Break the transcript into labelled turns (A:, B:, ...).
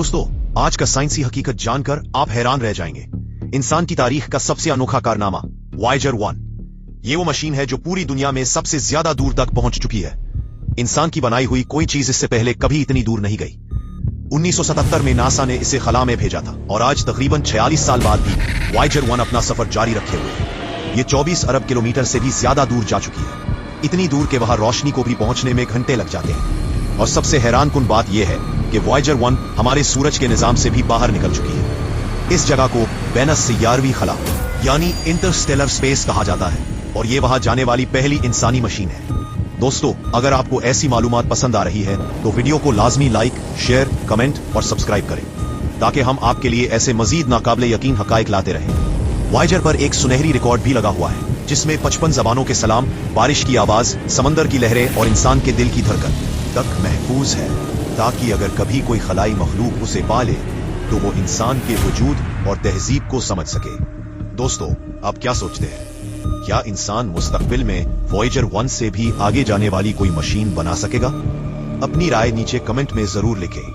A: दोस्तों, आज का साइंसी हकीकत जानकर आप हैरान रह जाएंगे। इंसान की तारीख का सबसे अनोखा कारनामा वॉयेजर 1। ये वो मशीन है जो पूरी दुनिया में सबसे ज्यादा दूर तक पहुंच चुकी है। इंसान की बनाई हुई कोई चीज इससे पहले कभी इतनी दूर नहीं गई। 1977 में नासा ने इसे खला में भेजा था और आज तकरीबन 46 साल बाद भी वॉयेजर 1 अपना सफर जारी रखे हुए है। ये 24 अरब किलोमीटर से भी ज्यादा दूर जा चुकी है। इतनी दूर के वहां रोशनी को भी पहुंचने में घंटे लग जाते हैं। और सबसे हैरानकुन बात यह है कि वॉयेजर 1 हमारे सूरज के निजाम से भी बाहर निकल चुकी है। इस जगह को बेनस सैयारवी खला यानी इंटरस्टेलर स्पेस कहा जाता है और ये वहां जाने वाली पहली इंसानी मशीन है। दोस्तों, अगर आपको ऐसी मालूमात पसंद आ रही है तो वीडियो को लाजमी लाइक, शेयर, कमेंट और सब्सक्राइब करें ताकि हम आपके लिए ऐसे मजीद नाकाबिले यकीन हकाइक लाते रहें। वॉयेजर पर एक सुनहरी रिकॉर्ड भी लगा हुआ है जिसमें 55 जबानों के सलाम, बारिश की आवाज, समंदर की लहरें और इंसान के दिल की धड़कन तक महफूज है, ताकि अगर कभी कोई खलाई मखलूक उसे पा ले तो वो इंसान के वजूद और तहजीब को समझ सके। दोस्तों, आप क्या सोचते हैं? क्या इंसान मुस्तकबिल में वॉयेजर 1 से भी आगे जाने वाली कोई मशीन बना सकेगा? अपनी राय नीचे कमेंट में जरूर लिखें।